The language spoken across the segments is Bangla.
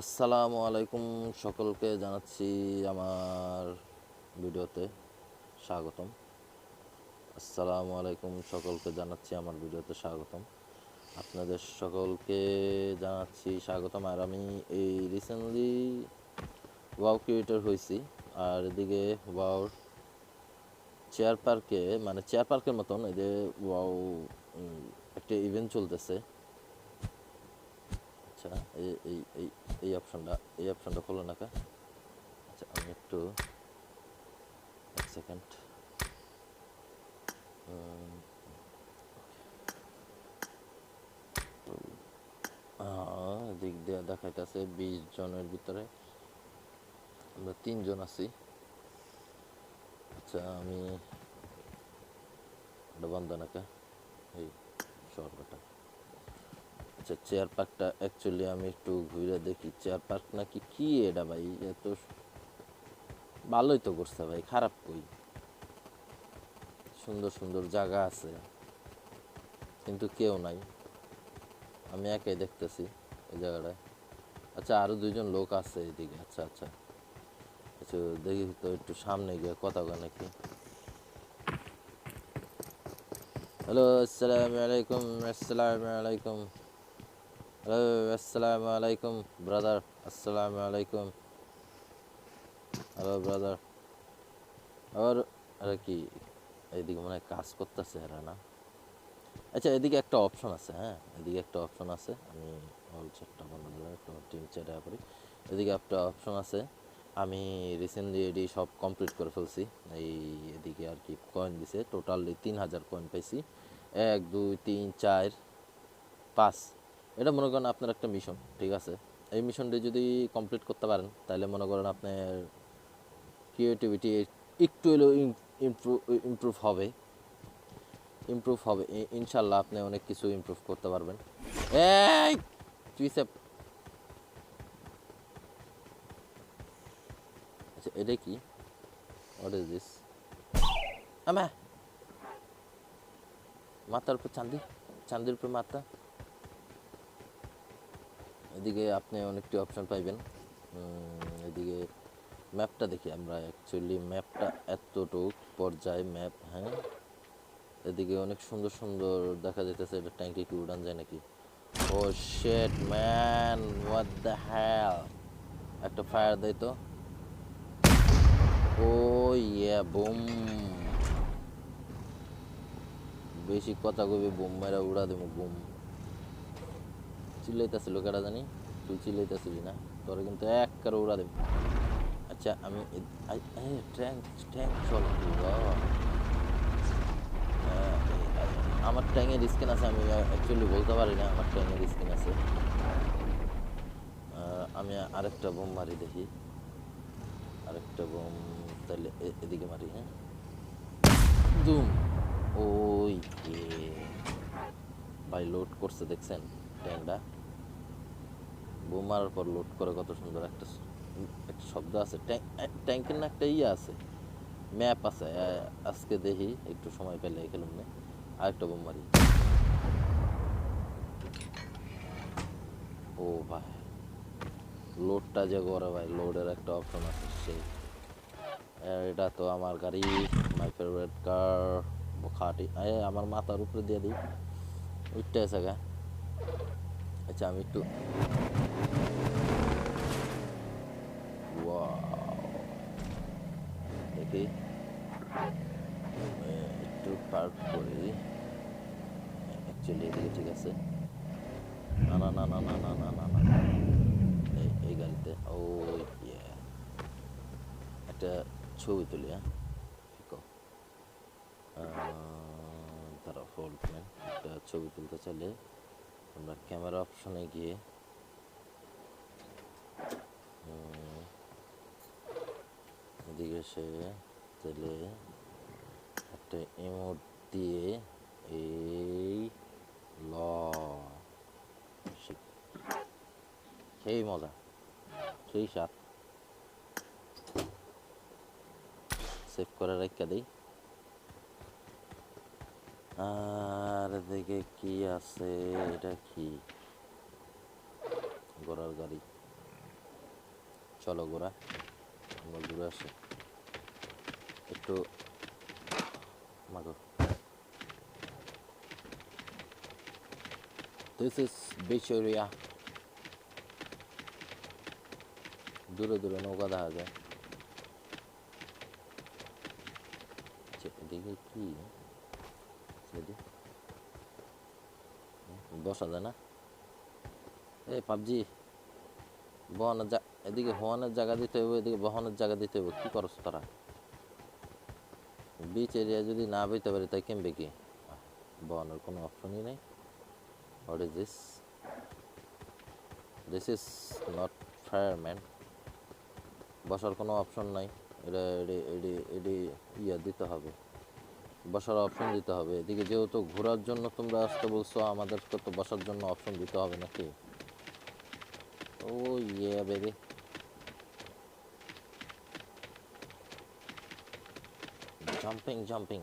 আসসালামু আলাইকুম, সকলকে জানাচ্ছি আমার ভিডিওতে স্বাগতম। আসসালামু আলাইকুম, সকলকে জানাচ্ছি আমার ভিডিওতে স্বাগতম। আপনাদের সকলকে জানাচ্ছি স্বাগতম। আর আমি এই রিসেন্টলি ওয়াও ক্রিয়েটর হয়েছি। আর এদিকে ওয়াও চেয়ার পার্কে, মানে চেয়ার পার্কের মতন এই যে ওয়াও একটা ইভেন্ট চলতেছে। আচ্ছা, এই এই এই এই অপশনটা খোলো না কা? আচ্ছা, আমি একটু এক সেকেন্ড। দিক দিয়ে দেখাইতেছে 20 জনের ভিতরে আমরা 3 জন আছি। আচ্ছা, আমি এটা বন্ধ নাকা এই শহরটা। আচ্ছা, চেয়ার পার্কটা অ্যাকচুয়ালি আমি একটু ঘুরে দেখি চেয়ার পার্ক নাকি কি এটা ভাই। এত ভালোই তো করছে ভাই, খারাপ কই? সুন্দর সুন্দর জায়গা আছে কিন্তু কেউ নাই, আমি একাই দেখতেছি এই জায়গাটায়। আচ্ছা, আরো 2জন লোক আছে এদিকে। আচ্ছা আচ্ছা আচ্ছা, দেখি তো একটু সামনে গিয়ে কথা কয় নাকি। হ্যালো, আসসালামু আলাইকুম। আসসালামু আলাইকুম। হ্যালো, আসসালামু আলাইকুম ব্রাদার। আসসালামু আলাইকুম। Hello brother. আর আরে কি এইদিকে মনে হয় কাজ করতেছে এরা না? আচ্ছা, এদিকে একটা অপশন আছে। হ্যাঁ, এদিকে একটা অপশন আছে। আমি অল চ্যাটটা বন্ধ করে একটু টিম চ্যাটে করি। এদিকে একটা অপশন আছে। আমি রিসেন্টলি এটি সব কমপ্লিট করে ফেলছি। এই এদিকে আর কি কয়েন দিছে, টোটালি 3000 কয়েন পাইছি। 1 2 3 4 5। এটা মনে করেন আপনার একটা মিশন, ঠিক আছে? এই মিশনটি যদি কমপ্লিট করতে পারেন তাহলে মনে করেন আপনার ক্রিয়েটিভিটি একটু হলেও ইমপ্রুভ হবে। ইনশাল্লাহ আপনি অনেক কিছু ইমপ্রুভ করতে পারবেন। এই টুইসেপ। আচ্ছা, এটা কি? What is this? আমা মাথার উপর চাঁদি, চাঁদির উপর মাথা। এদিকে আপনি অনেকটি অপশন পাইবেন। এদিকে ম্যাপটা দেখি আমরা। অ্যাকচুয়ালি ম্যাপটা এতটুক পর্যায়ে ম্যাপ। হ্যাঁ, এদিকে অনেক সুন্দর সুন্দর দেখা যাইতেছে। এটা ট্যাঙ্কে কি উড়ান যায় নাকি? Oh shit man, what the hell. একটা ফায়ার দেয় তো। Oh yeah, boom. বেশি কথা কবি, বুম মেরা উড়া দেবো, বুম। চিল্লাইতেছিল কেডা জানি? তুই চিল্লাইতেছিলি না? তোরা কিন্তু এক কারো উড়া দেবো। আচ্ছা, আমি ট্যাঙ্ক ট্যাঙ্ক চল। আমার ট্যাঙ্কের স্কিন আছে, আমি অ্যাকচুয়ালি বলতে পারি না আমার ট্যাঙ্কের স্কিন আছে। আমি আরেকটা বোম মারি দেখি। আরেকটা বোম তাহলে এদিকে মারি। হ্যাঁ, দুম। ওই ভাই লোড করছে দেখছেন ট্যাঙ্কটা? বোম মারার পর লোড করে কত সুন্দর একটা একটা শব্দ আছে। ট্যাঙ্কের না একটা ইয়ে আছে, ম্যাপ আছে। আজকে দেখি একটু সময় পেলে খেলুন না। আরেকটা বোম মারি। ও ভাই, লোডটা যে করে ভাই, লোডের একটা অপশন আছে সেই। এটা তো আমার গাড়ি, মাই ফেভারিট কার। খাটি আমার মাথার উপরে দিয়ে দিই, উঠতে আছে গা। আচ্ছা, আমি একটু দেখি, একটু পার্ক করি। অ্যাকচুয়ালি এদিকে ঠিক আছে। না না না না না না না না না, এই গাড়িতে। ও ইয়ে, একটা ছবি তুলি। হ্যাঁ, তারা হোল্ড নেন। একটা ছবি তুলতে চাইলে আমরা ক্যামেরা অপশনে গিয়ে এদিকে এসে তাহলে একটা ইমোট দিয়ে এই ল, সেই মজা, সেই স্বাদ। সেভ করে রেখে দিই। আর এদিকে কি আছে? এটা কি? ঘোড়ার গাড়ি। চলো ঘোরা, আমরা ঘুরে আসি একটু। মাগো, দিস ইজ বিচ এরিয়া। দূরে দূরে নৌকা দেখা যায়। এদিকে কি বসা যায় না? এই পাবজি বহনের এদিকে হওয়ানের জায়গা দিতে হবে, এদিকে বহনের জায়গা দিতে হবে। কি করছ তোরা? বিচ এরিয়া যদি না বইতে পারি তাই কেমবে কি? বহনের কোনো অপশনই নেই। What is this? This is not fair man. বসার কোনো অপশন নাই। এটা ইয়া দিতে হবে, বসার অপশন দিতে হবে। এদিকে যেহেতু ঘোরার জন্য তোমরা আসতে বলছো, আমাদেরকে তো বসার জন্য অপশন দিতে হবে নাকি? ও ইয়ে বেবি, জাম্পিং জাম্পিং।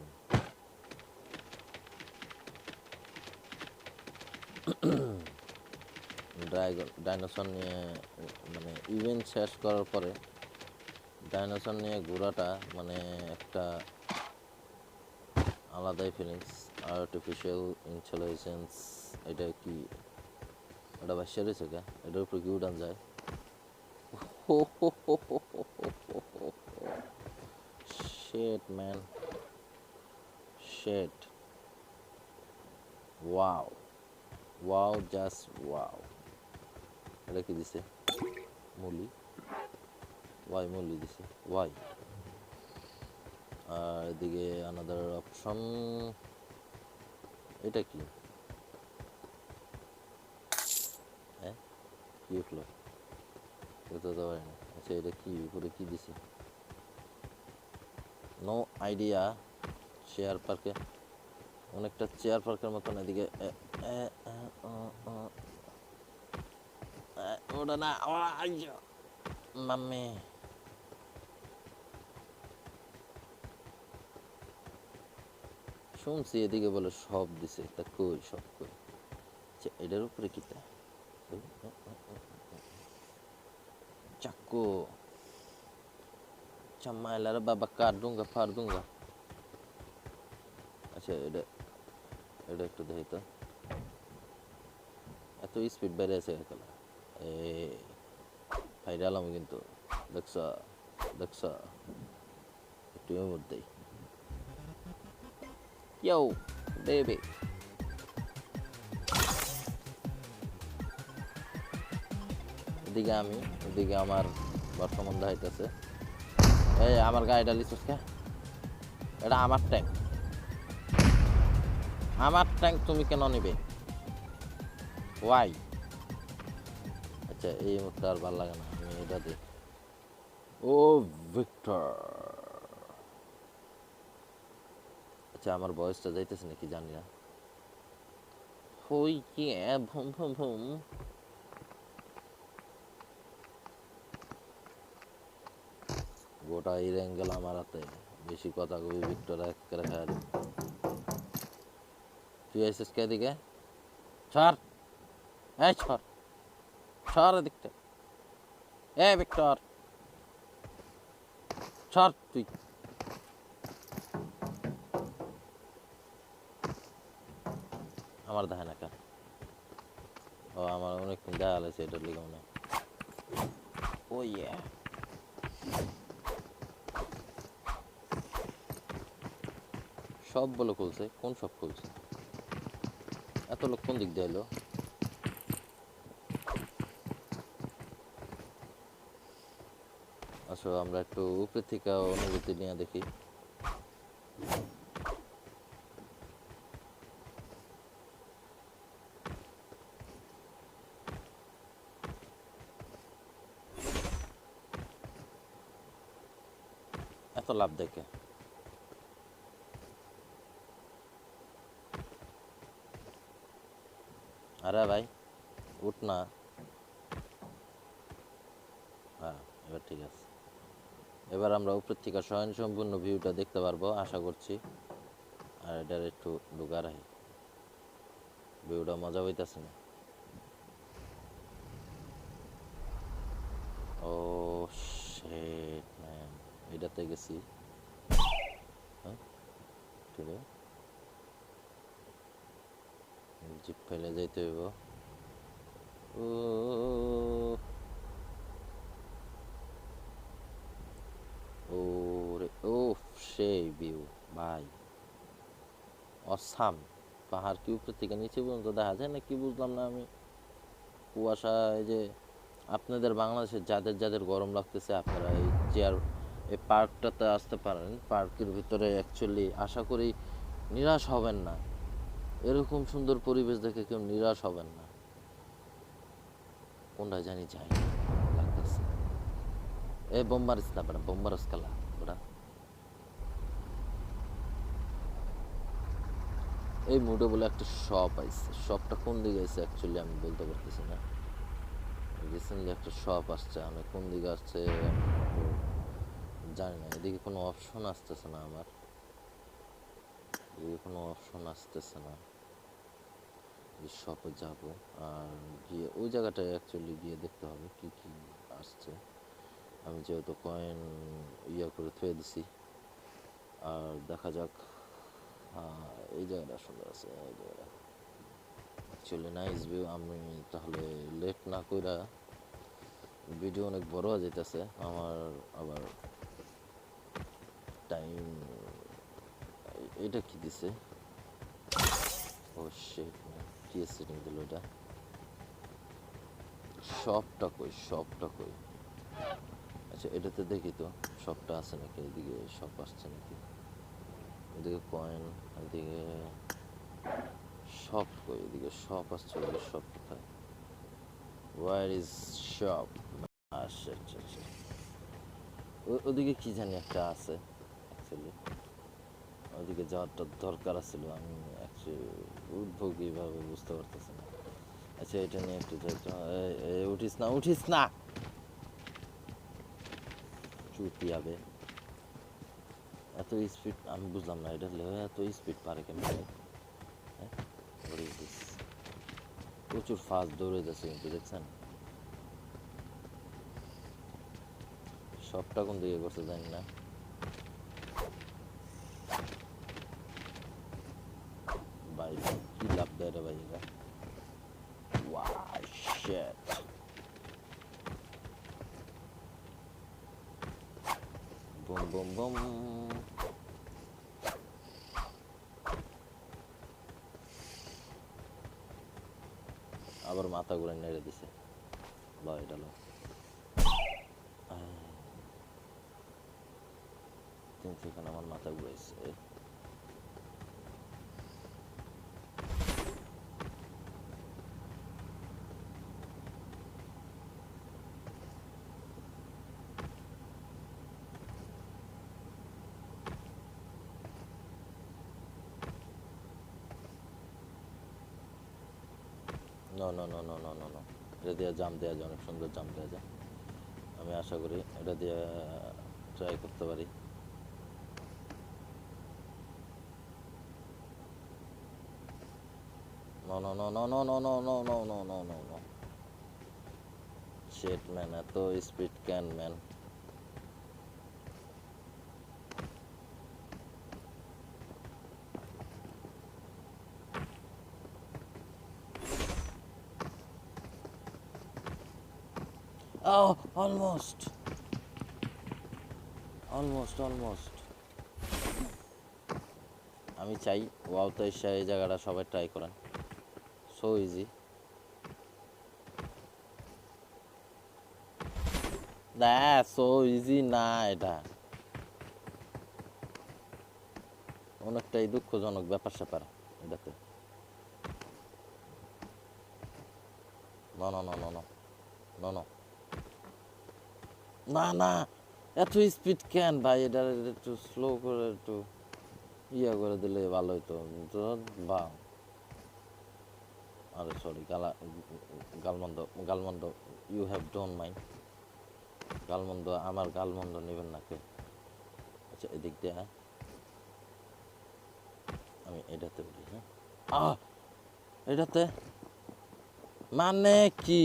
ডাইনোসর নিয়ে মানে ইভেন্ট শেষ করার পরে ডাইনোসর নিয়ে ঘোরাটা মানে একটা আলাদাই ফিলিংস। আর্টিফিশিয়াল ইন্টেলিজেন্স, এটা কি? এটা বাসা রয়েছে কে? এটার উপরে কি উড়ান যায়? Shit man, shit, wow, wow, just wow. এটা কি দিছে? মুলি, ওয়াই মুলি দিছে, ওয়াই। আর এদিকে আনাদার অপশন, এটা কি? হ্যাঁ, কি উঠলো? এটা তো পারি না। আচ্ছা, এটা কি উপরে কি দিছে? No idea. চেয়ার পার্কে, অনেকটা চেয়ার পার্কের মতন। এদিকে ওটা না, মাম্মি শুনছি এদিকে বলে সব দিছে, তা কই সব কই? এটার উপরে কি তা? চাকু, চাম্মাইলার বাবা কার দুঙ্গা ফার দুঙ্গা। আচ্ছা, এটা এটা একটু দেখি তো, এত স্পিড বেড়ে আছে এখানে। এই ফাইডাল আমি কিন্তু, দেখছ দেখছ, একটু এর মধ্যেই ইয়ো বেবি। এদিকে আমি, এদিকে আমার বর্তমান দাইতেছে। এই আমার গাড়িটা লিচুস কে? এটা আমার ট্যাঙ্ক, আমার ট্যাঙ্ক তুমি কেন নিবে? ওয়াই? আচ্ছা, এই মুহূর্তে আর ভালো লাগে না, আমি এটা দিই। ও ভিক্টর। আচ্ছা, আমার বয়সটা যাইতেছে নাকি জানি না। হই কি ভুম ভুম ভুম। গোটা এই অ্যাঙ্গেল আমার হাতে, বেশি কথা কবি ভিক্টর এক করে খায়। তুই আইসিস কে দিকে? ছাড়, এই ছাড়, ছাড় এদিকটা। এ ভিক্টর, ছাড় তুই। আমার দেখে না কেন? ও আমার অনেকক্ষণ দেখা লাগছে, এটার লিগে মনে হয়। ও ইয়ে, সব বলে খুলছে? কোন সব খুলছে? এত লোক কোন দিক দিয়ে এলো? আসলে আমরা একটু উপরে থেকে অনুভূতি নিয়ে দেখি। এত লাভ দেখে? আরে ভাই উঠ না। হ্যাঁ, এবার ঠিক আছে। এবার আমরা উপর থেকে স্বয়ংসম্পূর্ণ ভিউটা দেখতে পারবো আশা করছি। আর এটার একটু ঢুকা রাখি, ভিউটা মজা হইতেছে না। ও এটাতে গেছি। হ্যাঁ ঠিক আছে, জিপ ফেলে যাইতে হইব। ও ওরে ও সেই ভিউ ভাই, অসাম। পাহাড় কি উপর থেকে নিচে পর্যন্ত দেখা যায় না কি বুঝলাম না আমি। কুয়াশা, এই যে আপনাদের বাংলাদেশে যাদের যাদের গরম লাগতেছে আপনারা এই চেয়ার এই পার্কটাতে আসতে পারেন। পার্কের ভিতরে অ্যাকচুয়ালি আশা করি নিরাশ হবেন না। এরকম সুন্দর পরিবেশ দেখে কেউ নিরাশ হবেন না। কোনটা জানি যাই লাগতেছে। এ বোম্বারিস না বেটা, বোম্বারস কালা ওটা। এই মুডে বলে একটা শপ আইছে, শপটা কোন দিকে আছে অ্যাকচুয়ালি আমি বলতে পারতেছি না। রিসেন্টলি একটা শপ আসছে, আমি কোন দিকে আসছে আমি জানি না। এদিকে কোনো অপশন আসতেছে না আমার, এদিকে কোনো অপশন আসতেছে না যে শপে যাব। আর গিয়ে ওই জায়গাটায় অ্যাকচুয়ালি গিয়ে দেখতে হবে কি কি আসছে। আমি যেহেতু কয়েন ইয়া করে থুয়ে দিছি, আর দেখা যাক। এই জায়গাটা সুন্দর আছে, এই জায়গাটা অ্যাকচুয়ালি নাইস ভিউ। আমি তাহলে লেট না কইরা, ভিডিও অনেক বড় হয়ে যেতেছে আমার আবার টাইম। এটা কি দিছে? ও শিট, কি সেটিং দিল এটা? শপটা কই, শপটা কই? আচ্ছা এটাতে দেখি তো শপটা আছে নাকি, এদিকে শপ আসছে নাকি। এদিকে কয়েন, এদিকে শপ কই? এদিকে শপ আসছে, ওদিকে শপ কোথায়? Where is shop? আচ্ছা আচ্ছা আচ্ছা, ওদিকে কি জানি একটা আছে অ্যাকচুয়ালি। ওদিকে যাওয়ারটা দরকার ছিল, আমি অ্যাকচুয়ালি উঠবো কীভাবে বুঝতে পারতেছি না। আচ্ছা এটা নিয়ে একটু উঠিস না, উঠিস না, চুতি হবে। এত স্পিড আমি বুঝলাম না, এটা এত স্পিড পারে কেমন? হ্যাঁ প্রচুর ফাস্ট দৌড়ে যাচ্ছে কিন্তু দেখছেন। সবটা কোন দিকে করছে জানি না। ভাই কি লাভ দেয় রে ভাই এটা। Wow shit, boom boom boom. আবার মাথা ঘুরে নেড়ে দিছে। ল এটা ল, কিন্তু এখানে আমার মাথা ঘুরাইছে। No no no no no no no, এটা দিয়ে জাম দেওয়া যায়, অনেক সুন্দর জাম দেওয়া যায়। আমি আশা করি এটা দিয়ে ট্রাই করতে পারি। No no no no no no no no no no no no no, shit man, এত স্পিড ক্যান man. Oh, almost. Almost, almost. আমি চাই ওয়াও তো এসে এই জায়গাটা সবাই ট্রাই করেন, সো ইজি। না সো ইজি না, এটা অনেকটাই দুঃখজনক ব্যাপার স্যাপার এটাতে। না না না না না না না না না, এত স্পিড কেন ভাই? এটা একটু স্লো করে একটু ইয়া করে দিলে ভালো হতো বা। আরে সরি, গালমন্দ, গালমন্দ, ইউ হ্যাভ ডোন্ট মাইন্ড। গালমন্দ, আমার গালমন্দ নেবেন না কেউ। আচ্ছা এদিক দিয়ে আমি এটাতে উঠি। হ্যাঁ এটাতে মানে কি?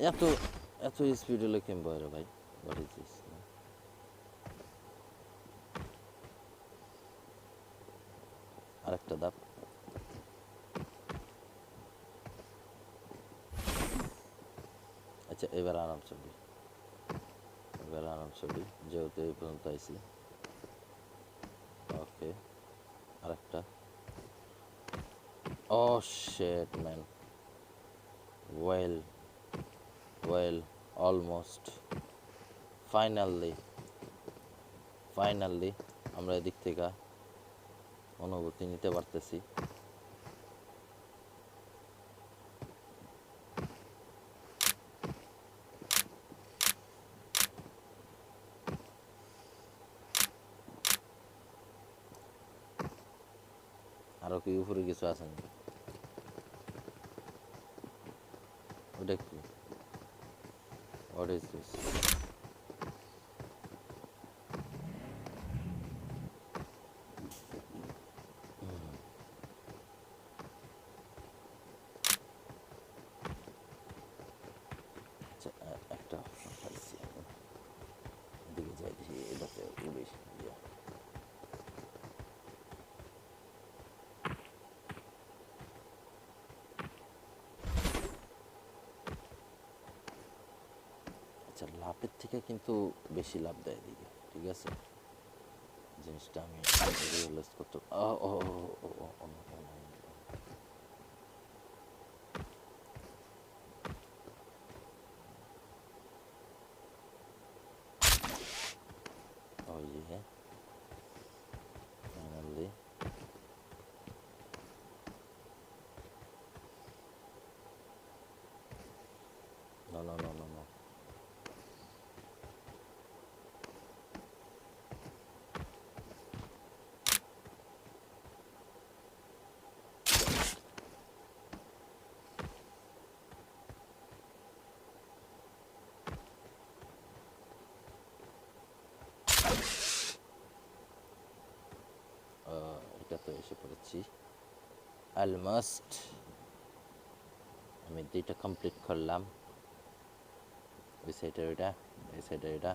এত এত স্পিড হলে কেমন রে ভাই? What is this? আরেকটা দাপ। আচ্ছা এবার আরাম চলি, এবার আরাম চলি, যেহেতু এই পর্যন্ত আইছি। ওকে আরেকটা। Oh shit man, well well, almost, finally finally আমরা এদিক থেকে অনুভূতি নিতে পারতেছি। আরো কি উপরে কিছু আছে নাকি? ওটা কি? What is this? আচ্ছা একটা অপশন পাইছি আমি, এদিকে যাই দেখি এটাতে উড়ি। আচ্ছা লাভের থেকে কিন্তু বেশি লাভ দেয় এদিকে, ঠিক আছে? জিনিসটা আমি রিয়েলাইজ করতে ও ও ও ও ও ও yay finally. No no no no no, এটা তো এসে পড়েছি অলমোস্ট। আমি দুইটা কমপ্লিট করলাম, ওই সাইডের এটা, এই সাইডের এটা।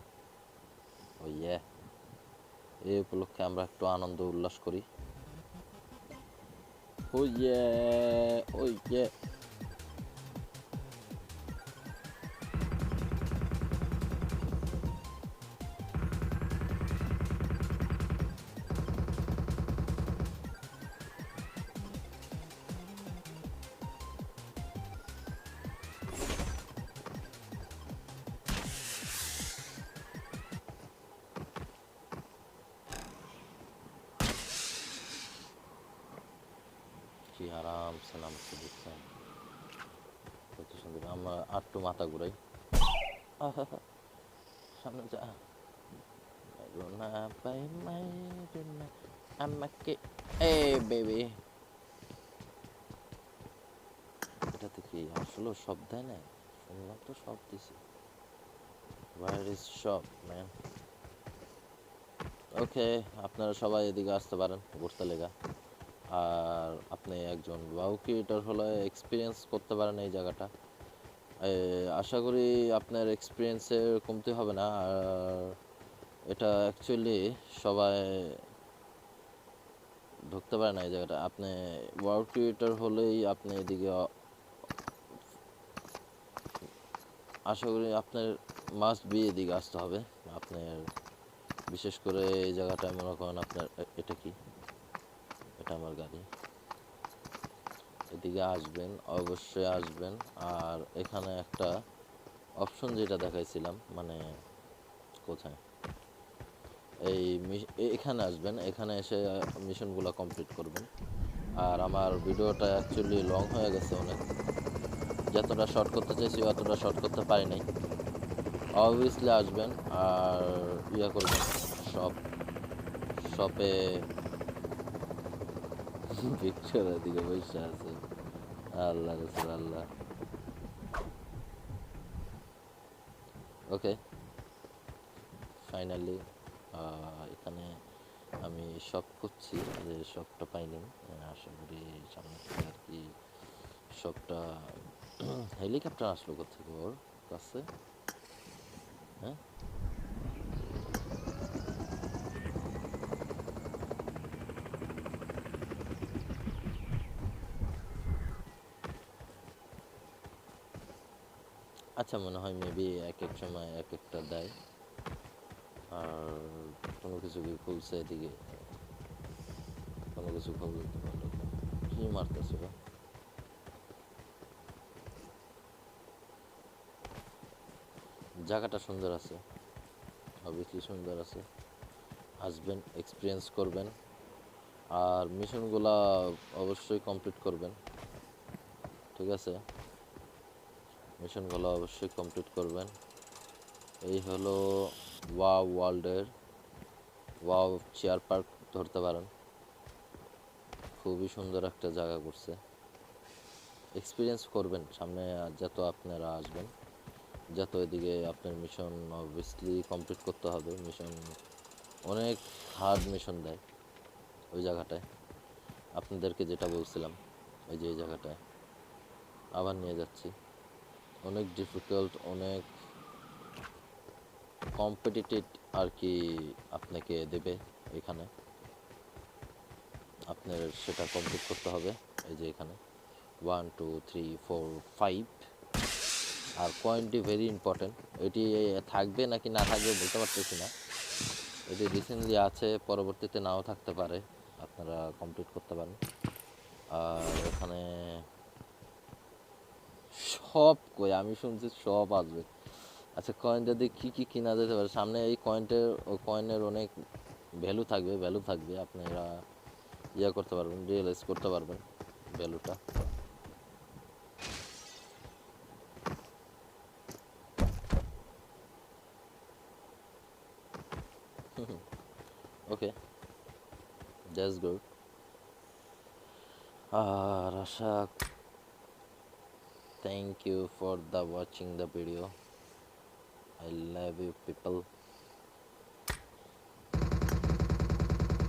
ও ইয়ে, এই উপলক্ষে আমরা একটু আনন্দ উল্লাস করি। ও ইয়ে, ও ইয়ে। কি আরামসে নামছে দেখছেন, কত সুন্দর। আমরা আটটু মাথা ঘুরাই, সামনে যা। রোনা পাই মাই রোনা আমাকে, এ বেবি। এটাতে কি আসলে সব দেয় না? শুনলাম তো সব দিছে। Where is shop man? ওকে, আপনারা সবাই এদিকে আসতে পারেন ঘুরতে লেগা। আর আপনি একজন ওয়াও ক্রিয়েটর হলে এক্সপিরিয়েন্স করতে পারেন এই জায়গাটা। আশা করি আপনার এক্সপিরিয়েন্সের কমতি হবে না। আর এটা অ্যাকচুয়ালি সবাই ঢুকতে পারে না এই জায়গাটা। আপনি ওয়াও ক্রিয়েটর হলেই আপনি এদিকে আশা করি আপনার মাস্ট বি এদিকে আসতে হবে আপনার। বিশেষ করে এই জায়গাটায় মনে করেন আপনার এটা কি, এটা আমার গাড়ি। এদিকে আসবেন, অবশ্যই আসবেন। আর এখানে একটা অপশন যেটা দেখাইছিলাম, মানে কোথায়, এই এখানে আসবেন, এখানে এসে মিশনগুলো কমপ্লিট করবেন। আর আমার ভিডিওটা অ্যাকচুয়ালি লং হয়ে গেছে অনেক, যতটা শর্ট করতে চাইছি অতটা শর্ট করতে পারি নাই। অবভিয়াসলি আসবেন আর ইয়া করবেন, শপে পিকচারের দিকে বসে আছে। আল্লাহ রসুল আল্লাহ। ওকে ফাইনালি এখানে আমি শপ করছি, যে শপটা পাইনি। আশা করি সামনে থেকে আর কি শপটা। হেলিকপ্টার আসলো কোথেকে ওর? কাছে। হ্যাঁ, আচ্ছা, মনে হয় মেবি এক এক সময় এক একটা দেয়। আর কোনো কিছু কি খুলছে এদিকে, কোনো কিছু খুলতে পারলো না। কি মারতেছিল? জায়গাটা সুন্দর আছে, অবভিয়াসলি সুন্দর আছে। আসবেন, এক্সপিরিয়েন্স করবেন, আর মিশনগুলা অবশ্যই কমপ্লিট করবেন। ঠিক আছে, মিশনগুলো অবশ্যই কমপ্লিট করবেন। এই হলো ওয়াও ওয়ার্ল্ডের ওয়াও চেয়ার পার্ক ধরতে পারেন। খুবই সুন্দর একটা জায়গা করছে, এক্সপিরিয়েন্স করবেন সামনে যত আপনারা আসবেন, যত এদিকে আপনার মিশন অবভিয়াসলি কমপ্লিট করতে হবে। মিশন অনেক হার্ড মিশন দেয় ওই জায়গাটায়, আপনাদেরকে যেটা বলছিলাম, এই যে এই জায়গাটায় আবার নিয়ে যাচ্ছি। অনেক ডিফিকাল্ট, অনেক কম্পিটিটিভ আর কি আপনাকে দেবে এখানে, আপনার সেটা কমপ্লিট করতে হবে। এই যে এখানে 1 2 3 4 5, আর কয়েনটি ভেরি ইম্পর্টেন্ট। এটি থাকবে নাকি না থাকবে বলতে পারতেছি না, এটি রিসেন্টলি আছে, পরবর্তীতে নাও থাকতে পারে, আপনারা কমপ্লিট করতে পারেন। আর এখানে সব কই, আমি শুনছি সব আসবে। আচ্ছা, কয়েনটা দিয়ে কী কী কিনা যেতে পারে সামনে, এই কয়েনের অনেক ভ্যালু থাকবে, আপনারা ইয়ে করতে পারবেন, রিয়েলাইজ করতে পারবেন ভ্যালুটা। Okay, that's good. আর আশা, thank you for the watching the video, I love you people.